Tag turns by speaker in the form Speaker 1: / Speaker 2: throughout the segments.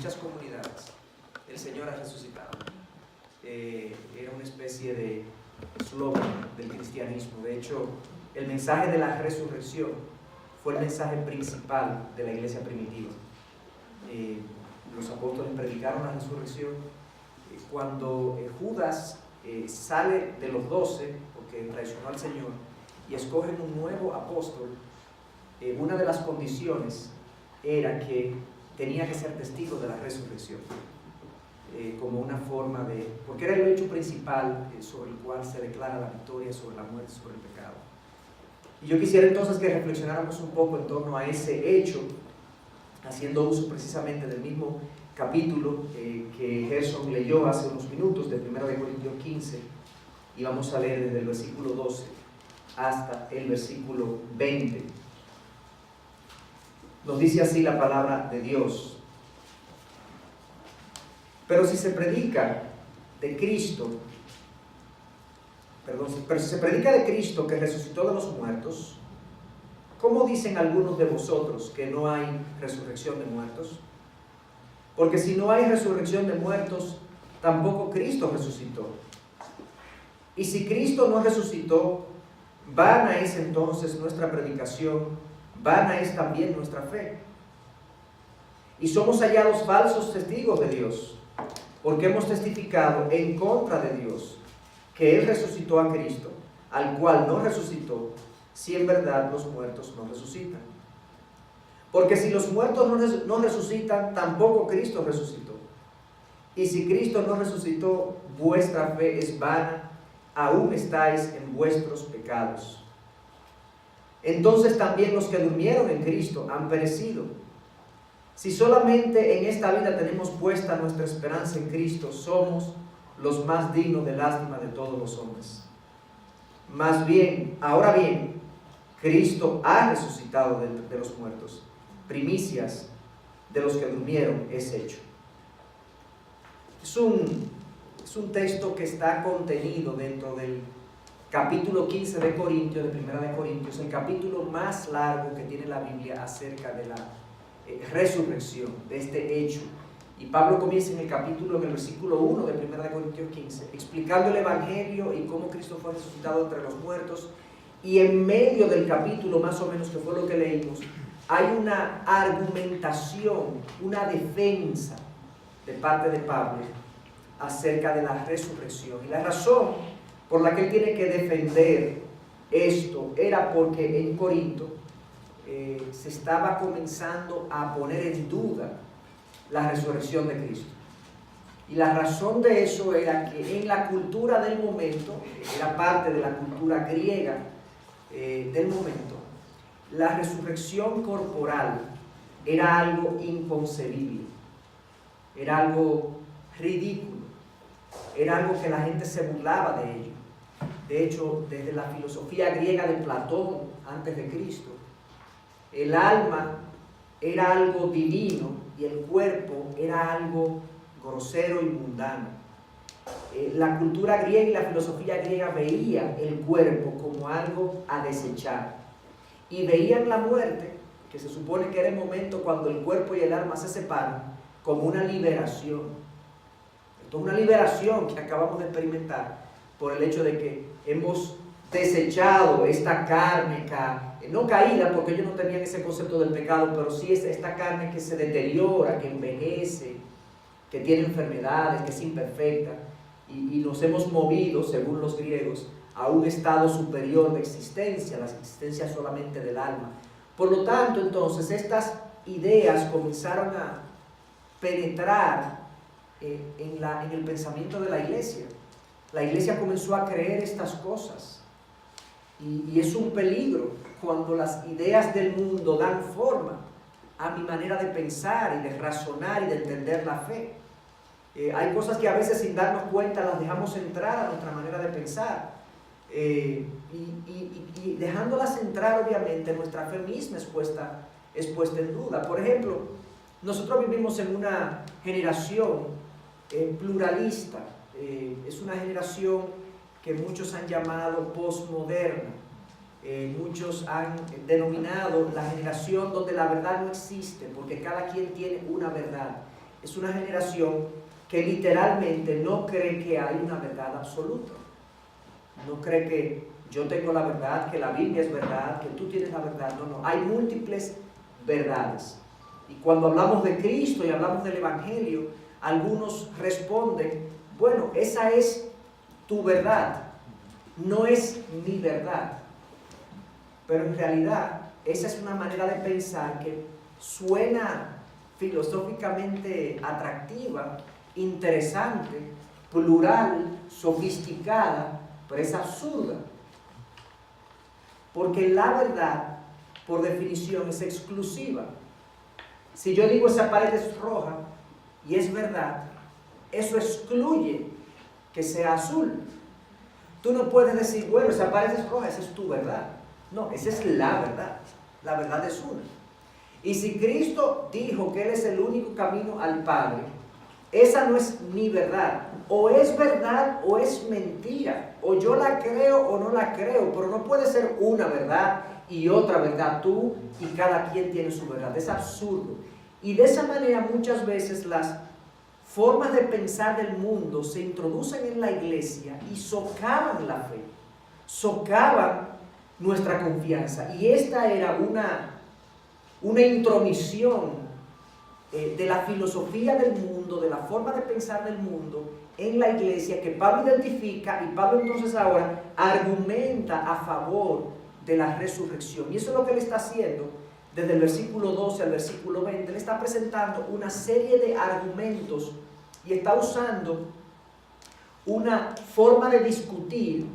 Speaker 1: muchas comunidades el Señor ha resucitado. Era una especie de eslogan del cristianismo. De hecho, el mensaje de la resurrección fue el mensaje principal de la iglesia primitiva. Los apóstoles predicaron la resurrección. Cuando Judas sale de los 12, porque traicionó al Señor, y escogen un nuevo apóstol, una de las condiciones era que tenía que ser testigo de la resurrección, como una forma de, porque era el hecho principal sobre el cual se declara la victoria sobre la muerte, sobre el pecado. Y yo quisiera entonces que reflexionáramos un poco en torno a ese hecho, haciendo uso precisamente del mismo capítulo que Gerson leyó hace unos minutos, de 1 Corintios 15, y vamos a leer desde el versículo 12 hasta el versículo 20. Nos dice así la palabra de Dios: pero si se predica de Cristo, que resucitó de los muertos, ¿cómo dicen algunos de vosotros que no hay resurrección de muertos? Porque si no hay resurrección de muertos, tampoco Cristo resucitó. Y si Cristo no resucitó, vana es entonces nuestra predicación, vana es también nuestra fe. Y somos hallados falsos testigos de Dios, porque hemos testificado en contra de Dios que Él resucitó a Cristo, al cual no resucitó, si en verdad los muertos no resucitan. Porque si los muertos no resucitan, tampoco Cristo resucitó. Y si Cristo no resucitó, vuestra fe es vana, aún estáis en vuestros pecados. Entonces también los que durmieron en Cristo han perecido. Si solamente en esta vida tenemos puesta nuestra esperanza en Cristo, somos los más dignos de lástima de todos los hombres. Más bien, ahora bien, Cristo ha resucitado de los muertos, primicias de los que durmieron es hecho. Es un texto que está contenido dentro del capítulo 15 de Corintios, de 1 de Corintios, el capítulo más largo que tiene la Biblia acerca de la resurrección, de este hecho. Y Pablo comienza en el versículo 1 de 1 de Corintios 15, explicando el Evangelio y cómo Cristo fue resucitado entre los muertos. Y en medio del capítulo, más o menos, que fue lo que leímos, hay una argumentación, una defensa de parte de Pablo acerca de la resurrección. Y la razón por la que él tiene que defender esto era porque en Corinto se estaba comenzando a poner en duda la resurrección de Cristo. Y la razón de eso era que en la cultura del momento, era parte de la cultura griega del momento, la resurrección corporal era algo inconcebible, era algo ridículo, era algo que la gente se burlaba de ello. De hecho, desde la filosofía griega de Platón, antes de Cristo, el alma era algo divino y el cuerpo era algo grosero y mundano. La cultura griega y la filosofía griega veía el cuerpo como algo a desechar y veían la muerte, que se supone que era el momento cuando el cuerpo y el alma se separan, como una liberación. Esto es una liberación que acabamos de experimentar por el hecho de que hemos desechado esta carne, no caída, porque ellos no tenían ese concepto del pecado, pero sí es esta carne que se deteriora, que envejece, que tiene enfermedades, que es imperfecta, y nos hemos movido, según los griegos, a un estado superior de existencia, la existencia solamente del alma. Por lo tanto, entonces, estas ideas comenzaron a penetrar en el pensamiento de la iglesia. La iglesia comenzó a creer estas cosas. Y es un peligro cuando las ideas del mundo dan forma a mi manera de pensar y de razonar y de entender la fe. Hay cosas que a veces sin darnos cuenta las dejamos entrar a nuestra manera de pensar. Y dejándolas entrar, obviamente, nuestra fe misma es puesta en duda. Por ejemplo, nosotros vivimos en una generación pluralista. Es una generación que muchos han llamado posmoderna. Muchos han denominado la generación donde la verdad no existe, porque cada quien tiene una verdad. es una generación que literalmente no cree que hay una verdad absoluta. No cree que yo tengo la verdad, que la Biblia es verdad, que tú tienes la verdad. No, no. Hay múltiples verdades. Y cuando hablamos de Cristo y hablamos del Evangelio, algunos responden, bueno, esa es tu verdad, no es mi verdad. Pero en realidad, esa es una manera de pensar que suena filosóficamente atractiva, interesante, plural, sofisticada, pero es absurda. Porque la verdad, por definición, es exclusiva. Si yo digo esa pared es roja y es verdad, eso excluye que sea azul. Tú no puedes decir, bueno, esa pared es roja, esa es tu verdad. No, esa es la verdad es una. Y si Cristo dijo que Él es el único camino al Padre, esa no es mi verdad. O es verdad o es mentira. O yo la creo o no la creo, pero no puede ser una verdad y otra verdad. Tú y cada quien tiene su verdad. Es absurdo. Y de esa manera muchas veces las formas de pensar del mundo se introducen en la iglesia y socavan la fe, socavan nuestra confianza. Y esta era una intromisión de la filosofía del mundo, de la forma de pensar del mundo en la iglesia, que Pablo identifica, y Pablo entonces ahora argumenta a favor de la resurrección. Y eso es lo que él está haciendo desde el versículo 12 al versículo 20. Él está presentando una serie de argumentos y está usando una forma de discutir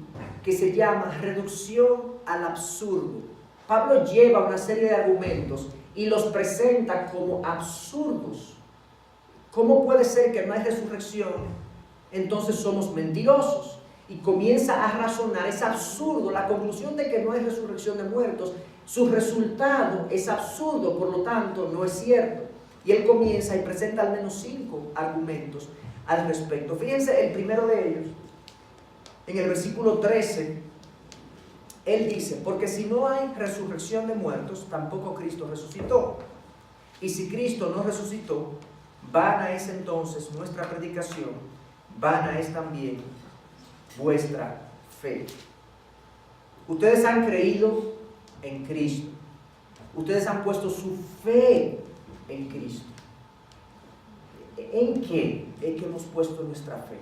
Speaker 1: que se llama reducción al absurdo. Pablo lleva una serie de argumentos y los presenta como absurdos. ¿Cómo puede ser que no hay resurrección? Entonces somos mentirosos. Y comienza a razonar, es absurdo. La conclusión de que no hay resurrección de muertos, su resultado es absurdo, por lo tanto no es cierto. Y él comienza y presenta al menos 5 argumentos al respecto. Fíjense, el primero de ellos, en el versículo 13, él dice, porque si no hay resurrección de muertos, tampoco Cristo resucitó. Y si Cristo no resucitó, vana es entonces nuestra predicación, vana es también vuestra fe. Ustedes han creído en Cristo. Ustedes han puesto su fe en Cristo. ¿En qué es que hemos puesto nuestra fe?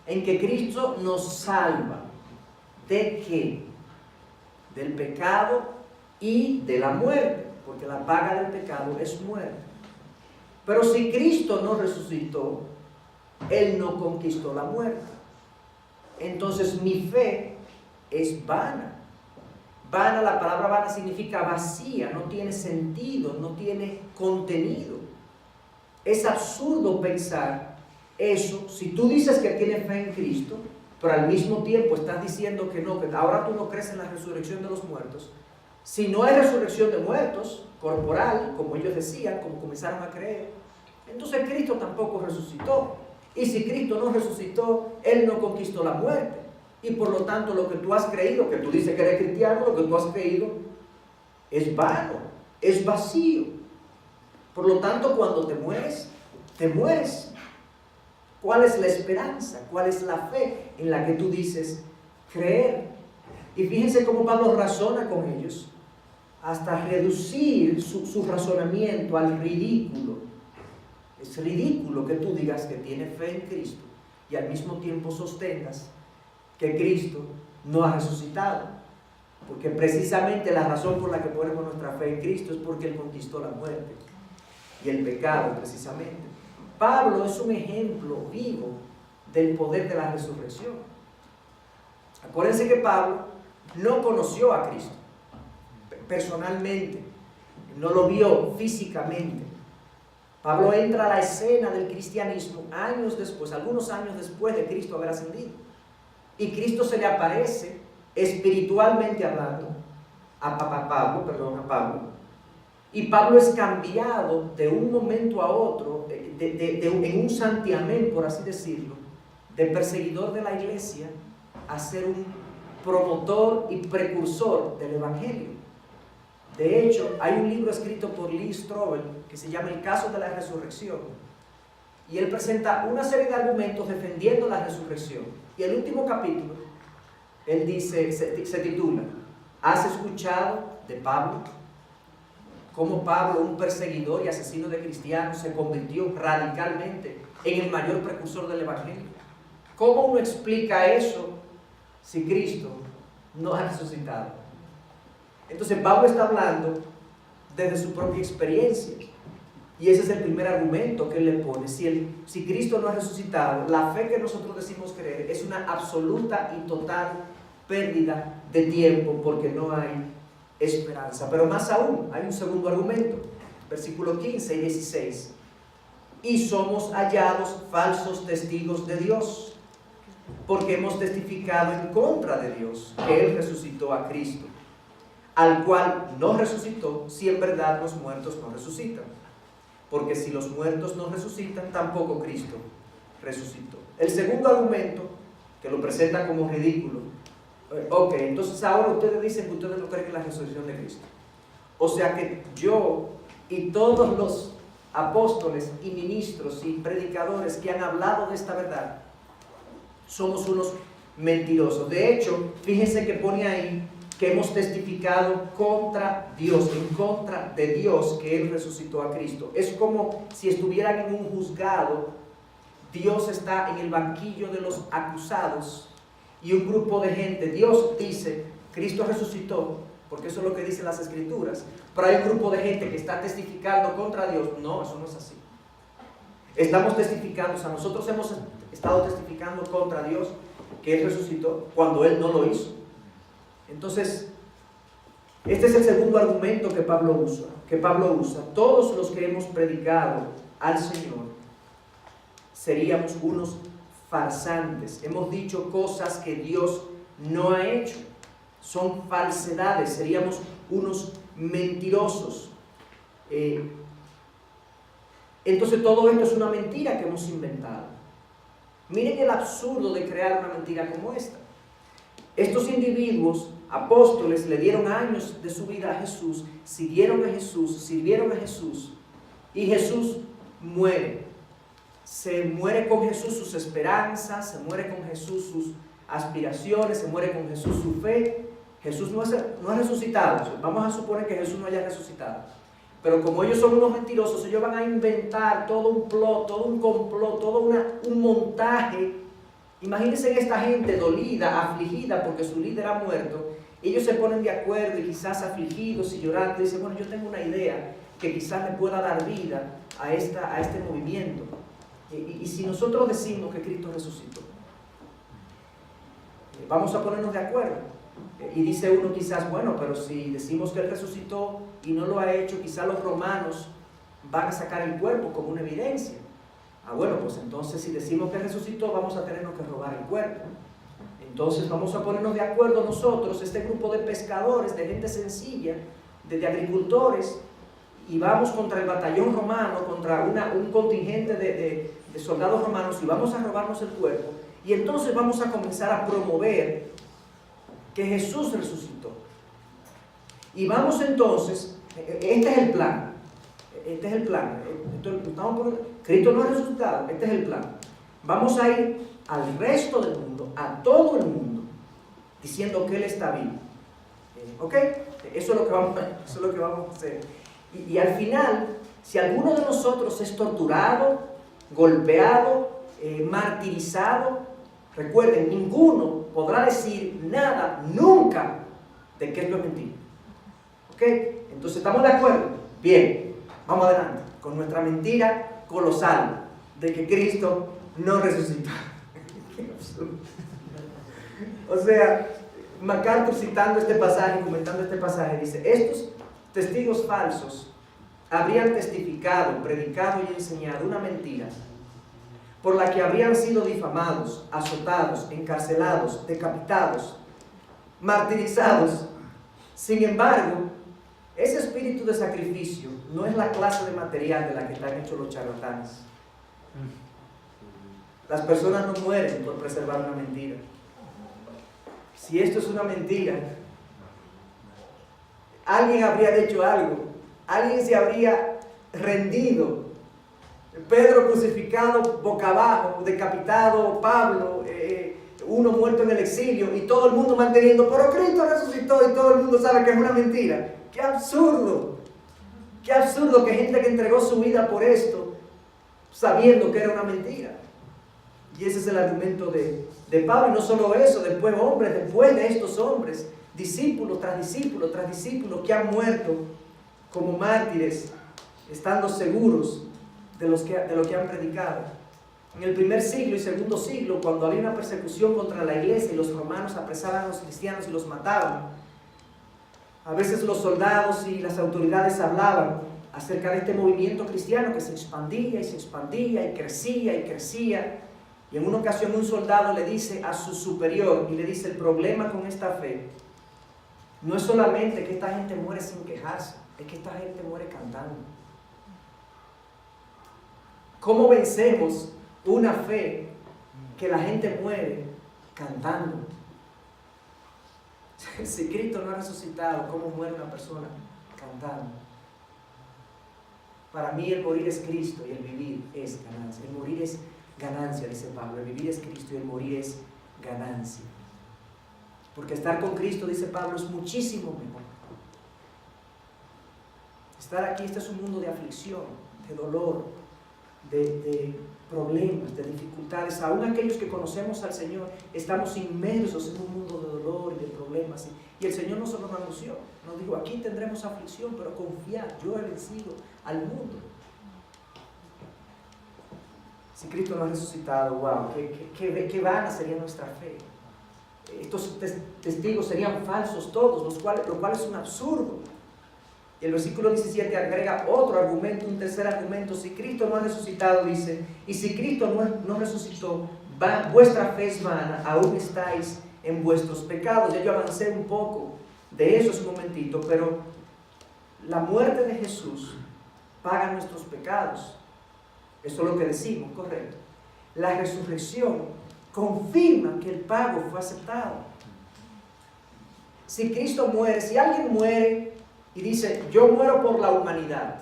Speaker 1: En que Cristo nos salva. ¿De qué? Del pecado y de la muerte, porque la paga del pecado es muerte. Pero si Cristo no resucitó, Él no conquistó la muerte. Entonces mi fe es vana. Vana, la palabra vana significa vacía, no tiene sentido, no tiene contenido. Es absurdo pensar eso si tú dices que tienes fe en Cristo, pero al mismo tiempo estás diciendo que no, que ahora tú no crees en la resurrección de los muertos. Si no hay resurrección de muertos, corporal, como ellos decían, como comenzaron a creer, entonces Cristo tampoco resucitó. Y si Cristo no resucitó, Él no conquistó la muerte. Y por lo tanto lo que tú has creído, que tú dices que eres cristiano, lo que tú has creído es vano, es vacío. Por lo tanto, cuando te mueres, te mueres. ¿Cuál es la esperanza? ¿Cuál es la fe en la que tú dices creer? Y fíjense cómo Pablo razona con ellos hasta reducir su razonamiento al ridículo. Es ridículo que tú digas que tienes fe en Cristo y al mismo tiempo sostengas que Cristo no ha resucitado. Porque precisamente la razón por la que ponemos nuestra fe en Cristo es porque Él conquistó la muerte y el pecado, precisamente. Pablo es un ejemplo vivo del poder de la resurrección. Acuérdense que Pablo no conoció a Cristo personalmente, no lo vio físicamente. Pablo entra a la escena del cristianismo años después, algunos años después de Cristo haber ascendido. Y Cristo se le aparece espiritualmente hablando a Pablo. Y Pablo es cambiado de un momento a otro, en un santiamén, por así decirlo, de perseguidor de la iglesia a ser un promotor y precursor del evangelio. De hecho, hay un libro escrito por Lee Strobel que se llama El caso de la resurrección, y él presenta una serie de argumentos defendiendo la resurrección. Y el último capítulo, él dice, se titula, ¿has escuchado de Pablo? Cómo Pablo, un perseguidor y asesino de cristianos, se convirtió radicalmente en el mayor precursor del Evangelio. ¿Cómo uno explica eso si Cristo no ha resucitado? Entonces Pablo está hablando desde su propia experiencia. Y ese es el primer argumento que él le pone. Si Cristo no ha resucitado, la fe que nosotros decimos creer es una absoluta y total pérdida de tiempo, porque no hay esperanza. Pero más aún, hay un segundo argumento, versículos 15 y 16. Y somos hallados falsos testigos de Dios, porque hemos testificado en contra de Dios que Él resucitó a Cristo, al cual no resucitó, si en verdad los muertos no resucitan. Porque si los muertos no resucitan, tampoco Cristo resucitó. El segundo argumento, que lo presenta como ridículo, ok, entonces ahora ustedes dicen que ustedes no creen en la resurrección de Cristo. O sea que yo y todos los apóstoles y ministros y predicadores que han hablado de esta verdad somos unos mentirosos. De hecho, fíjense que pone ahí que hemos testificado contra Dios, en contra de Dios, que Él resucitó a Cristo. Es como si estuvieran en un juzgado, Dios está en el banquillo de los acusados y un grupo de gente, Dios dice, Cristo resucitó, porque eso es lo que dicen las Escrituras, pero hay un grupo de gente que está testificando contra Dios. No, eso no es así. Estamos testificando, o sea, nosotros hemos estado testificando contra Dios que Él resucitó cuando Él no lo hizo. Entonces, este es el segundo argumento que Pablo usa. Todos los que hemos predicado al Señor seríamos unos farsantes. Hemos dicho cosas que Dios no ha hecho. Son falsedades, seríamos unos mentirosos. Entonces todo esto es una mentira que hemos inventado. Miren el absurdo de crear una mentira como esta. Estos individuos, apóstoles, le dieron años de su vida a Jesús, siguieron a Jesús, sirvieron a Jesús, y Jesús muere. Se muere con Jesús sus esperanzas, se muere con Jesús sus aspiraciones, se muere con Jesús su fe. Jesús no ha resucitado. Vamos a suponer que Jesús no haya resucitado. Pero como ellos son unos mentirosos, ellos van a inventar todo un plot, todo un complot, todo un montaje. Imagínense esta gente dolida, afligida porque su líder ha muerto. Ellos se ponen de acuerdo y quizás afligidos y llorando. Dicen, bueno, yo tengo una idea que quizás le pueda dar vida a este movimiento. Y si nosotros decimos que Cristo resucitó, vamos a ponernos de acuerdo. Y dice uno quizás, bueno, pero si decimos que Él resucitó y no lo ha hecho, quizás los romanos van a sacar el cuerpo como una evidencia. Bueno, pues entonces si decimos que resucitó, vamos a tenernos que robar el cuerpo. Entonces vamos a ponernos de acuerdo nosotros, este grupo de pescadores, de gente sencilla, de agricultores, y vamos contra el batallón romano, contra un contingente de soldados romanos, y vamos a robarnos el cuerpo. Y entonces vamos a comenzar a promover que Jesús resucitó. Y vamos entonces, este es el plan. Este es el plan. Cristo no ha resucitado, este es el plan. Vamos a ir al resto del mundo, a todo el mundo, diciendo que Él está vivo. ¿Ok? Eso es lo que vamos a hacer. Y al final, si alguno de nosotros es torturado, golpeado, martirizado, recuerden, ninguno podrá decir nada nunca de que esto es mentira. ¿Ok? Entonces, ¿estamos de acuerdo? Bien, vamos adelante con nuestra mentira colosal de que Cristo no resucitó. O sea, MacArthur, citando este pasaje, comentando este pasaje, dice, estos testigos falsos habrían testificado, predicado y enseñado una mentira por la que habrían sido difamados, azotados, encarcelados, decapitados, martirizados. Sin embargo, ese espíritu de sacrificio no es la clase de material de la que están hechos los charlatanes. Las personas no mueren por preservar una mentira. Si esto es una mentira, alguien habría hecho algo, alguien se habría rendido, Pedro crucificado boca abajo, decapitado, Pablo, uno muerto en el exilio y todo el mundo manteniendo, pero Cristo resucitó y todo el mundo sabe que es una mentira. ¡Qué absurdo! ¡Qué absurdo que gente que entregó su vida por esto, sabiendo que era una mentira! Y ese es el argumento de Pablo. Y no solo eso, después hombres, después de estos hombres, discípulos tras discípulos tras discípulos que han muerto como mártires, estando seguros de lo que han predicado. En el primer siglo y segundo siglo, cuando había una persecución contra la iglesia y los romanos apresaban a los cristianos y los mataban, a veces los soldados y las autoridades hablaban acerca de este movimiento cristiano que se expandía y se expandía y crecía y crecía. Y en una ocasión un soldado le dice a su superior, y le dice: el problema con esta fe no es solamente que esta gente muere sin quejarse, es que esta gente muere cantando. ¿Cómo vencemos una fe que la gente muere cantando? Si Cristo no ha resucitado, ¿cómo muere una persona cantando? Para mí el morir es Cristo y el vivir es ganancia. El morir es ganancia, dice Pablo. El vivir es Cristo y el morir es ganancia. Porque estar con Cristo, dice Pablo, es muchísimo mejor. Estar aquí, este es un mundo de aflicción, de dolor, de problemas, de dificultades. Aún aquellos que conocemos al Señor estamos inmersos en un mundo de dolor y de problemas. Y el Señor no solo nos anunció, nos dijo: aquí tendremos aflicción, pero confiad, yo he vencido al mundo. Si Cristo no ha resucitado, wow, qué vana sería nuestra fe. Estos testigos serían falsos todos, lo cual es un absurdo. Y el versículo 17 agrega otro argumento, un tercer argumento. Si Cristo no ha resucitado, dice, y si Cristo no resucitó, vuestra fe es vana, aún estáis en vuestros pecados. Ya yo avancé un poco de eso hace un momentito, pero la muerte de Jesús paga nuestros pecados. Eso es lo que decimos, correcto. La resurrección confirma que el pago fue aceptado. Si Cristo muere, si alguien muere y dice: yo muero por la humanidad,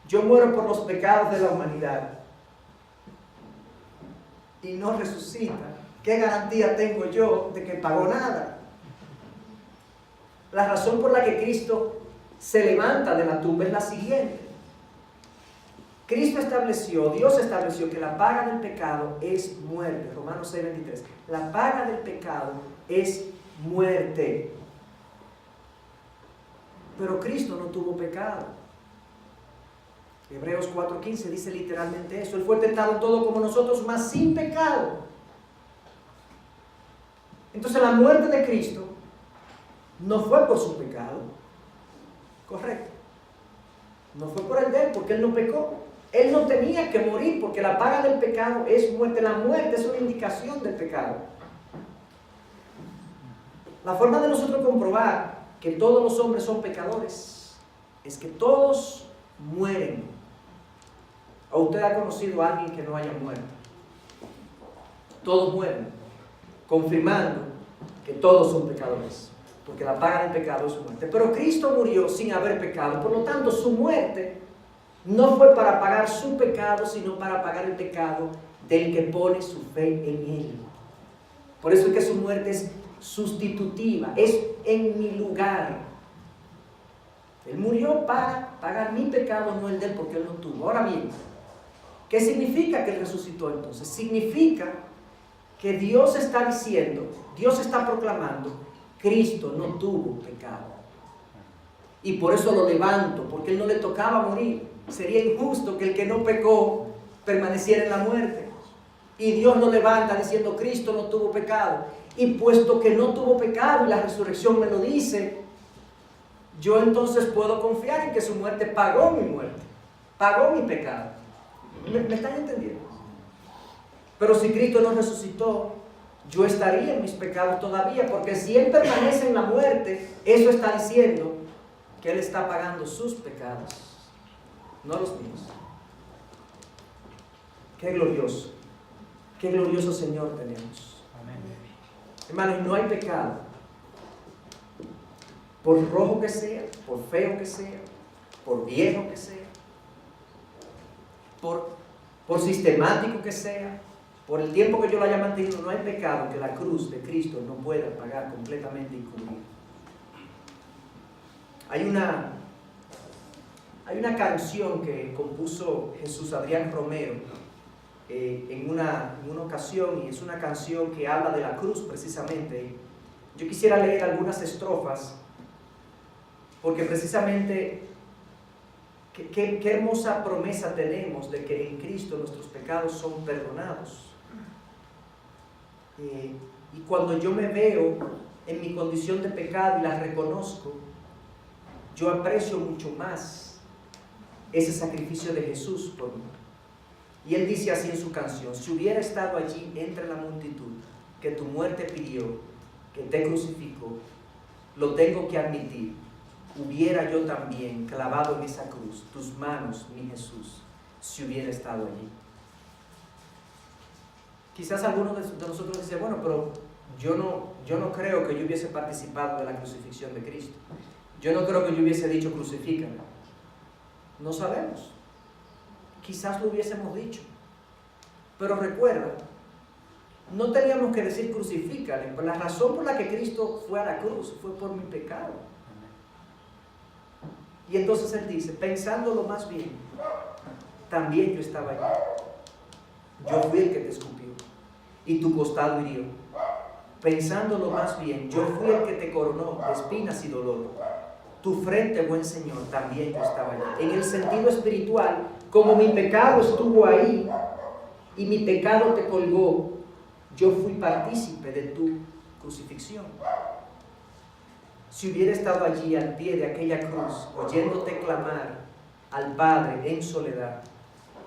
Speaker 1: yo muero por los pecados de la humanidad, y no resucita, ¿qué garantía tengo yo de que pagó nada? La razón por la que Cristo se levanta de la tumba es la siguiente. Cristo estableció, Dios estableció que la paga del pecado es muerte. Romanos 6:23. La paga del pecado es muerte. Pero Cristo no tuvo pecado. Hebreos 4:15 dice literalmente eso. Él fue tentado en todo como nosotros, mas sin pecado. Entonces la muerte de Cristo no fue por su pecado. Correcto. No fue por el de él, porque él no pecó. Él no tenía que morir, porque la paga del pecado es muerte. La muerte es una indicación del pecado. La forma de nosotros comprobar que todos los hombres son pecadores es que todos mueren. ¿O usted ha conocido a alguien que no haya muerto? Todos mueren, confirmando que todos son pecadores, porque la paga del pecado es muerte. Pero Cristo murió sin haber pecado, por lo tanto su muerte no fue para pagar su pecado, sino para pagar el pecado del que pone su fe en Él. Por eso es que su muerte es sustitutiva, es en mi lugar. Él murió para pagar mi pecado, no el de él, porque él no tuvo. Ahora bien, ¿qué significa que él resucitó entonces? Significa que Dios está diciendo, Dios está proclamando: Cristo no tuvo pecado. Y por eso lo levanto, porque él no le tocaba morir. Sería injusto que el que no pecó permaneciera en la muerte. Y Dios lo levanta diciendo: Cristo no tuvo pecado. Y puesto que no tuvo pecado y la resurrección me lo dice, yo entonces puedo confiar en que su muerte pagó mi muerte, pagó mi pecado. ¿Me están entendiendo? Pero si Cristo no resucitó, yo estaría en mis pecados todavía, porque si Él permanece en la muerte, eso está diciendo que Él está pagando sus pecados, no los míos. Qué glorioso Señor tenemos. Amén. Hermanos, no hay pecado, por rojo que sea, por feo que sea, por viejo que sea, por sistemático que sea, por el tiempo que yo lo haya mantenido, no hay pecado que la cruz de Cristo no pueda pagar completamente y cubrir. Hay una canción que compuso Jesús Adrián Romero en una ocasión, y es una canción que habla de la cruz precisamente. Yo quisiera leer algunas estrofas, porque precisamente qué hermosa promesa tenemos de que en Cristo nuestros pecados son perdonados. Y cuando yo me veo en mi condición de pecado y la reconozco, yo aprecio mucho más ese sacrificio de Jesús por mí. Y él dice así en su canción: si hubiera estado allí entre la multitud que tu muerte pidió, que te crucificó, lo tengo que admitir, hubiera yo también clavado en esa cruz tus manos, mi Jesús, si hubiera estado allí. Quizás algunos de nosotros dicen: bueno, pero yo no creo que yo hubiese participado de la crucifixión de Cristo. Yo no creo que yo hubiese dicho crucifícame. No sabemos. Quizás lo hubiésemos dicho. Pero recuerda, no teníamos que decir crucifícale. La razón por la que Cristo fue a la cruz fue por mi pecado. Y entonces él dice, pensándolo más bien, también yo estaba allí. Yo fui el que te escupió y tu costado hirió. Pensándolo más bien, yo fui el que te coronó de espinas y dolor. Tu frente, buen Señor, también yo estaba allí. En el sentido espiritual, como mi pecado estuvo ahí y mi pecado te colgó, yo fui partícipe de tu crucifixión. Si hubiera estado allí al pie de aquella cruz, oyéndote clamar al Padre en soledad,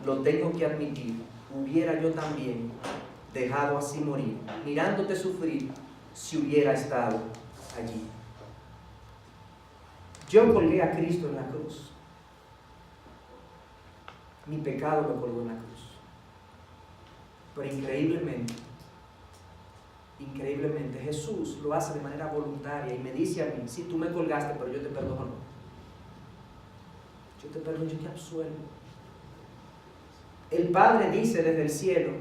Speaker 1: lo tengo que admitir, hubiera yo también dejado así morir, mirándote sufrir, si hubiera estado allí. Yo colgué a Cristo en la cruz. Mi pecado lo colgó en la cruz. Pero increíblemente, Jesús lo hace de manera voluntaria y me dice a mí: si tú me colgaste, pero yo te perdono. Yo te perdono, yo te absuelvo. El Padre dice desde el cielo: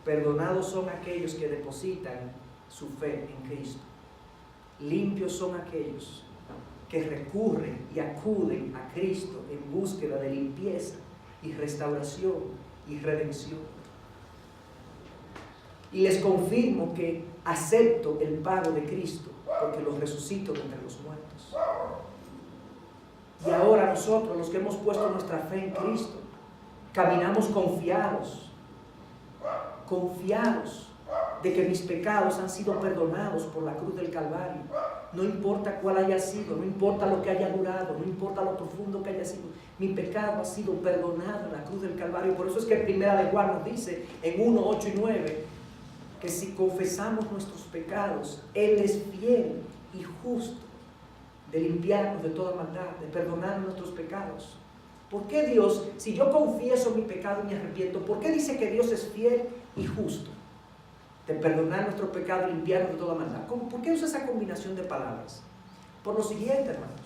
Speaker 1: perdonados son aquellos que depositan su fe en Cristo. Limpios son aquellos que recurren y acuden a Cristo en búsqueda de limpieza y restauración y redención. Y les confirmo que acepto el pago de Cristo, porque los resucito de entre los muertos. Y ahora nosotros, los que hemos puesto nuestra fe en Cristo, caminamos confiados de que mis pecados han sido perdonados por la cruz del Calvario. No importa cuál haya sido, no importa lo que haya durado, no importa lo profundo que haya sido, mi pecado ha sido perdonado en la cruz del Calvario. Por eso es que Primera de Juan nos dice en 1, 8 y 9 que si confesamos nuestros pecados, Él es fiel y justo de limpiarnos de toda maldad, de perdonar nuestros pecados. ¿Por qué Dios, si yo confieso mi pecado y me arrepiento, por qué dice que Dios es fiel y justo de perdonar nuestro pecado y limpiarnos de toda maldad? ¿Por qué usa esa combinación de palabras? Por lo siguiente, hermanos: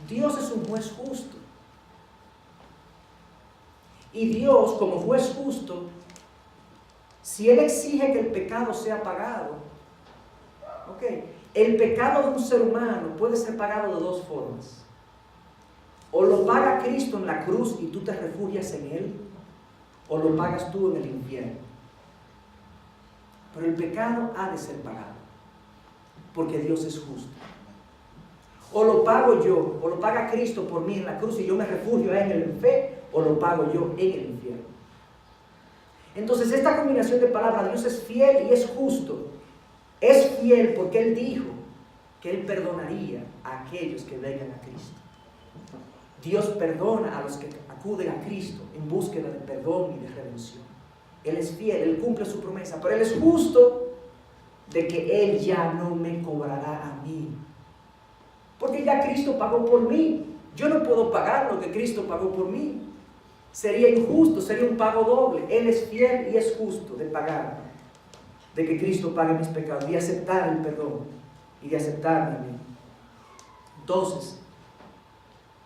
Speaker 1: Dios es un juez justo. Y Dios, como juez justo, si Él exige que el pecado sea pagado, el pecado de un ser humano puede ser pagado de dos formas. O lo paga Cristo en la cruz y tú te refugias en Él, o lo pagas tú en el infierno. Pero el pecado ha de ser pagado, porque Dios es justo. O lo pago yo, o lo paga Cristo por mí en la cruz y yo me refugio en Él en fe, o lo pago yo en el infierno. Entonces esta combinación de palabras, Dios es fiel y es justo. Es fiel porque Él dijo que Él perdonaría a aquellos que vengan a Cristo. Dios perdona a los que acuden a Cristo en búsqueda de perdón y de redención. Él es fiel, Él cumple su promesa, pero Él es justo de que Él ya no me cobrará a mí. Porque ya Cristo pagó por mí. Yo no puedo pagar lo que Cristo pagó por mí. Sería injusto, sería un pago doble. Él es fiel y es justo de pagar, de que Cristo pague mis pecados, de aceptar el perdón y de aceptarme a mí. Entonces,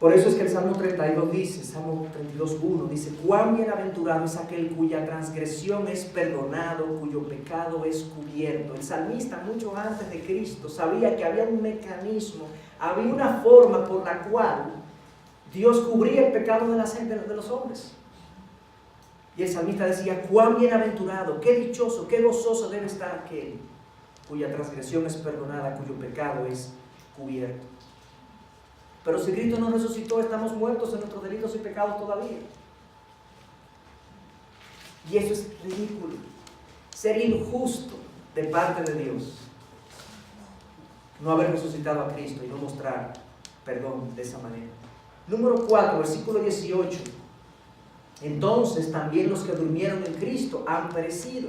Speaker 1: Por eso es que el Salmo 32 dice, Salmo 32:1 dice: cuán bienaventurado es aquel cuya transgresión es perdonado, cuyo pecado es cubierto. El salmista, mucho antes de Cristo, sabía que había un mecanismo, había una forma por la cual Dios cubría el pecado de los hombres. Y el salmista decía: cuán bienaventurado, qué dichoso, qué gozoso debe estar aquel cuya transgresión es perdonada, cuyo pecado es cubierto. Pero si Cristo no resucitó, estamos muertos en nuestros delitos y pecados todavía. Y eso es ridículo. Sería injusto de parte de Dios no haber resucitado a Cristo y no mostrar perdón de esa manera. Número 4, versículo 18. Entonces también los que durmieron en Cristo han perecido.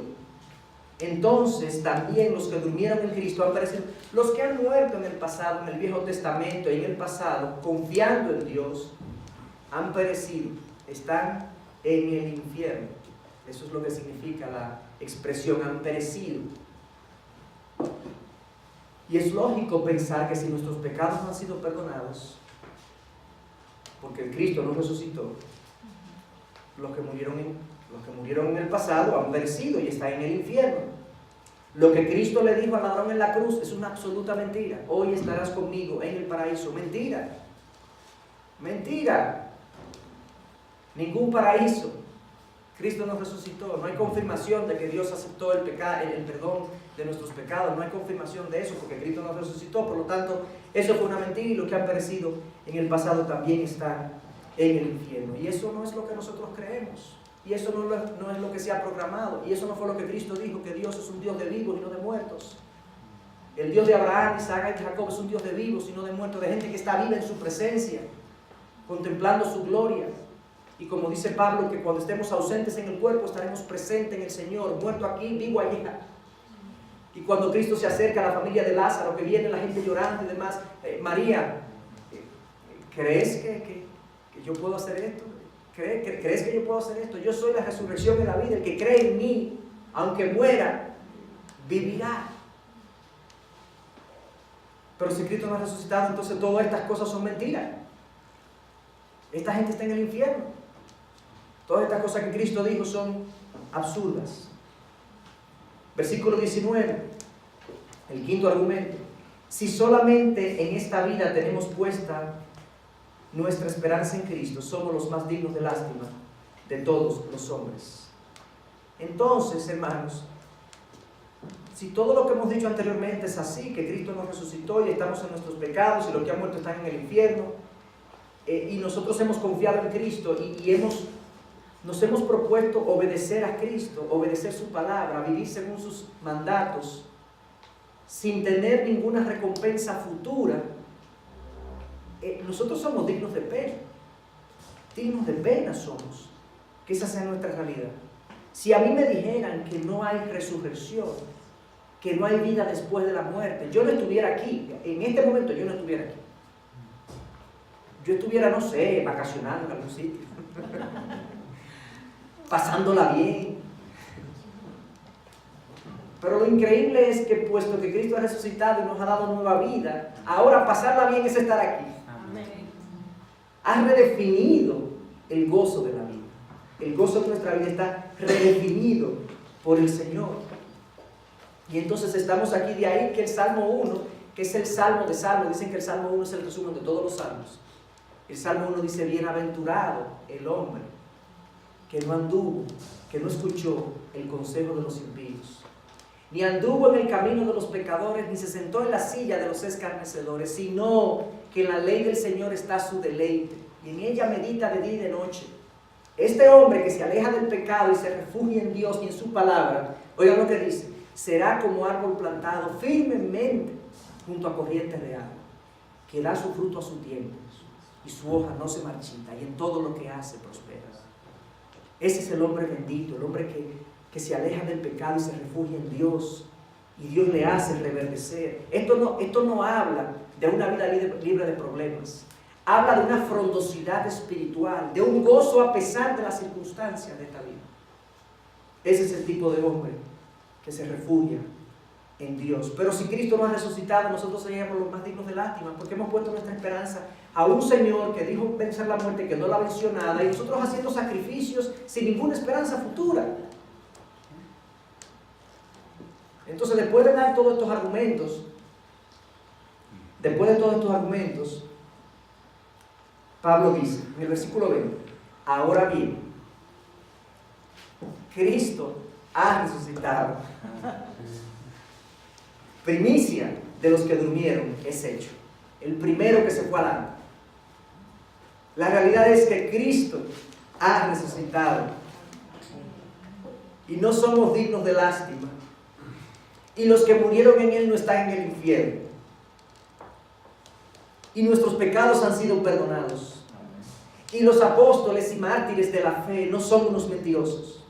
Speaker 1: Entonces también los que durmieron en Cristo han perecido. Los que han muerto en el pasado, en el Viejo Testamento y en el pasado, confiando en Dios, han perecido. Están en el infierno. Eso es lo que significa la expresión han perecido. Y es lógico pensar que si nuestros pecados no han sido perdonados, porque Cristo no resucitó, los que murieron en el pasado han perecido y están en el infierno. Lo que Cristo le dijo al ladrón en la cruz es una absoluta mentira. Hoy estarás conmigo en el paraíso. Mentira. Mentira. Ningún paraíso. Cristo nos resucitó. No hay confirmación de que Dios aceptó el perdón de nuestros pecados. No hay confirmación de eso porque Cristo nos resucitó. Por lo tanto, eso fue una mentira y los que han perecido en el pasado también están en el infierno. Y eso no es lo que nosotros creemos. Y eso no es lo que se ha programado. Y eso no fue lo que Cristo dijo, que Dios es un Dios de vivos y no de muertos. El Dios de Abraham, Isaac y Jacob es un Dios de vivos y no de muertos, de gente que está viva en su presencia, contemplando su gloria. Y como dice Pablo, que cuando estemos ausentes en el cuerpo, estaremos presentes en el Señor, muerto aquí, vivo allá. Y cuando Cristo se acerca a la familia de Lázaro, que viene la gente llorando y demás, María, ¿crees que yo puedo hacer esto? ¿Crees que yo puedo hacer esto? Yo soy la resurrección y la vida. El que cree en mí, aunque muera, vivirá. Pero si Cristo no ha resucitado, entonces todas estas cosas son mentiras. Esta gente está en el infierno. Todas estas cosas que Cristo dijo son absurdas. Versículo 19, el quinto argumento. Si solamente en esta vida tenemos puesta nuestra esperanza en Cristo, somos los más dignos de lástima de todos los hombres. Entonces, hermanos, si todo lo que hemos dicho anteriormente es así, que Cristo nos resucitó y estamos en nuestros pecados y los que han muerto están en el infierno, y nosotros hemos confiado en Cristo y nos hemos propuesto obedecer a Cristo, obedecer su palabra, vivir según sus mandatos, sin tener ninguna recompensa futura, nosotros somos dignos de pena somos, que esa sea nuestra realidad. Si a mí me dijeran que no hay resurrección, que no hay vida después de la muerte, yo no estuviera aquí, en este momento yo no estuviera aquí. Yo estuviera, no sé, vacacionando en algún sitio, pasándola bien. Pero lo increíble es que puesto que Cristo ha resucitado y nos ha dado nueva vida, ahora pasarla bien es estar aquí. Ha redefinido el gozo de la vida. El gozo de nuestra vida está redefinido por el Señor. Y entonces estamos aquí, de ahí que el Salmo 1, que es el Salmo de Salmos, dicen que el Salmo 1 es el resumen de todos los salmos. El Salmo 1 dice: bienaventurado el hombre que no anduvo, que no escuchó el consejo de los impíos, ni anduvo en el camino de los pecadores, ni se sentó en la silla de los escarnecedores, sino que en la ley del Señor está su deleite, y en ella medita de día y de noche. Este hombre que se aleja del pecado y se refugia en Dios y en su palabra, oigan lo que dice: será como árbol plantado firmemente junto a corrientes de agua, que da su fruto a su tiempo, y su hoja no se marchita, y en todo lo que hace prospera. Ese es el hombre bendito, el hombre que se aleja del pecado y se refugia en Dios, y Dios le hace reverdecer. Esto no habla de una vida libre de problemas. Habla de una frondosidad espiritual, de un gozo a pesar de las circunstancias de esta vida. Ese es el tipo de hombre que se refugia en Dios. Pero si Cristo no ha resucitado, nosotros seríamos los más dignos de lástima, porque hemos puesto nuestra esperanza a un Señor que dijo vencer la muerte, que no la venció nada, y nosotros haciendo sacrificios sin ninguna esperanza futura. Entonces, después de dar todos estos argumentos, Pablo dice, en el versículo 20, ahora bien, Cristo ha resucitado. Primicia de los que durmieron es hecho. El primero que se fue al alma. La realidad es que Cristo ha resucitado. Y no somos dignos de lástima. Y los que murieron en Él no están en el infierno. Y nuestros pecados han sido perdonados. Y los apóstoles y mártires de la fe no son unos mentirosos.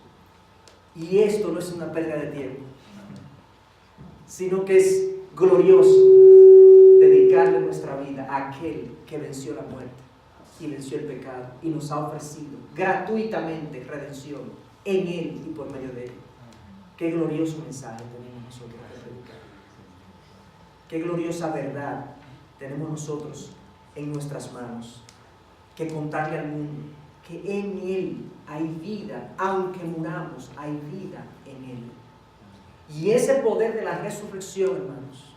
Speaker 1: Y esto no es una pérdida de tiempo, sino que es glorioso dedicarle nuestra vida a aquel que venció la muerte y venció el pecado y nos ha ofrecido gratuitamente redención en Él y por medio de Él. Qué glorioso mensaje tenemos nosotros que predicar. Qué gloriosa verdad tenemos nosotros en nuestras manos que contarle al mundo que en Él hay vida, aunque muramos, hay vida en Él. Y ese poder de la resurrección, hermanos,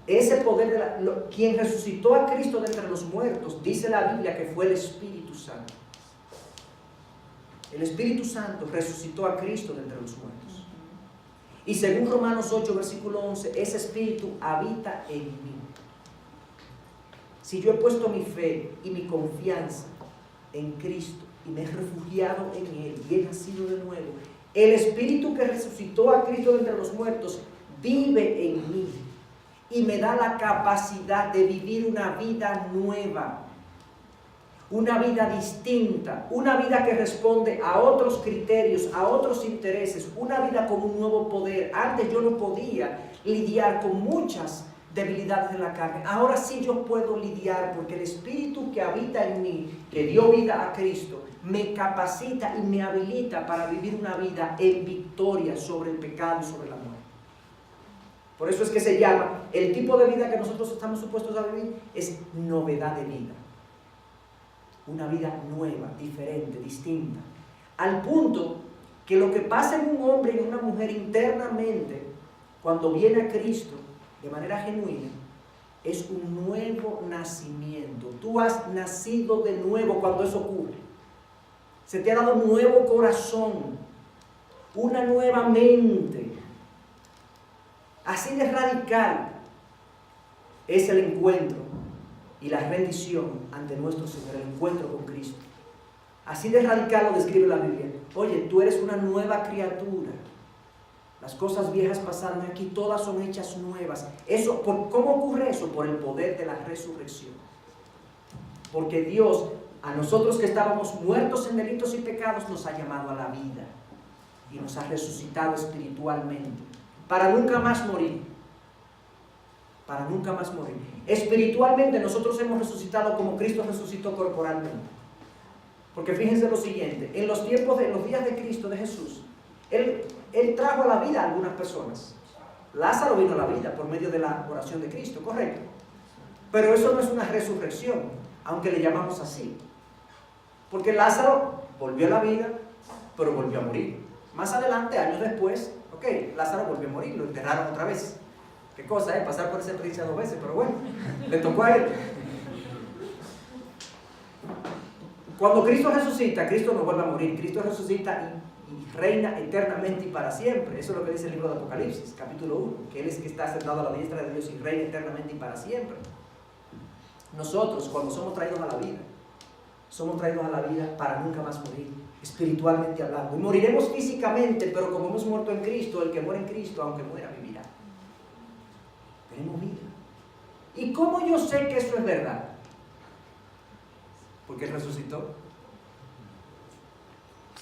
Speaker 1: ese poder quien resucitó a Cristo de entre los muertos, dice la Biblia que fue el Espíritu Santo. El Espíritu Santo resucitó a Cristo de entre los muertos. Y según Romanos 8, versículo 11, ese Espíritu habita en mí. Si yo he puesto mi fe y mi confianza en Cristo y me he refugiado en Él y he nacido de nuevo, el Espíritu que resucitó a Cristo de entre los muertos vive en mí y me da la capacidad de vivir una vida nueva, una vida distinta, una vida que responde a otros criterios, a otros intereses, una vida con un nuevo poder. Antes yo no podía lidiar con muchas debilidades de la carne. Ahora sí yo puedo lidiar porque el Espíritu que habita en mí, que dio vida a Cristo, me capacita y me habilita para vivir una vida en victoria sobre el pecado y sobre la muerte. Por eso es que se llama, el tipo de vida que nosotros estamos supuestos a vivir es novedad de vida. Una vida nueva, diferente, distinta. Al punto que lo que pasa en un hombre y en una mujer internamente, cuando viene a Cristo, de manera genuina, es un nuevo nacimiento. Tú has nacido de nuevo cuando eso ocurre. Se te ha dado un nuevo corazón, una nueva mente. Así de radical es el encuentro y la rendición ante nuestro Señor, el encuentro con Cristo. Así de radical lo describe la Biblia. Oye, tú eres una nueva criatura. Las cosas viejas pasaron, aquí todas son hechas nuevas. ¿Cómo ocurre eso? Por el poder de la resurrección. Porque Dios, a nosotros que estábamos muertos en delitos y pecados, nos ha llamado a la vida y nos ha resucitado espiritualmente para nunca más morir. Para nunca más morir. Espiritualmente nosotros hemos resucitado como Cristo resucitó corporalmente. Porque fíjense lo siguiente, en los días de Cristo, de Jesús, Él trajo a la vida a algunas personas. Lázaro vino a la vida por medio de la oración de Cristo, correcto. Pero eso no es una resurrección, aunque le llamamos así. Porque Lázaro volvió a la vida, pero volvió a morir. Más adelante, años después, Lázaro volvió a morir, lo enterraron otra vez. Qué cosa, pasar por esa experiencia 2 veces, pero bueno, le tocó a él. Cuando Cristo resucita, Cristo no vuelve a morir. Cristo resucita y reina eternamente y para siempre. Eso es lo que dice el libro de Apocalipsis, capítulo 1, que Él es que está sentado a la diestra de Dios y reina eternamente y para siempre. Nosotros, cuando somos traídos a la vida para nunca más morir, espiritualmente hablando. Y moriremos físicamente, pero como hemos muerto en Cristo, el que muere en Cristo, aunque muera, vivirá. Tenemos vida. ¿Y cómo yo sé que eso es verdad? Porque Él resucitó.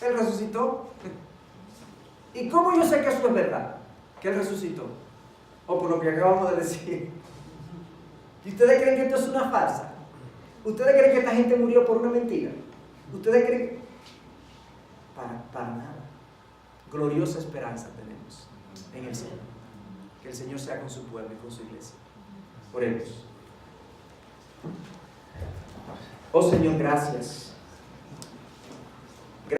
Speaker 1: Él resucitó. ¿Y cómo yo sé que eso es verdad? Que Él resucitó. O por lo que acabamos de decir. ¿Y ustedes creen que esto es una farsa? ¿Ustedes creen que esta gente murió por una mentira? ¿Ustedes creen que...? Para nada. Gloriosa esperanza tenemos en el Señor. Que el Señor sea con su pueblo y con su iglesia. Oremos. Oh Señor, gracias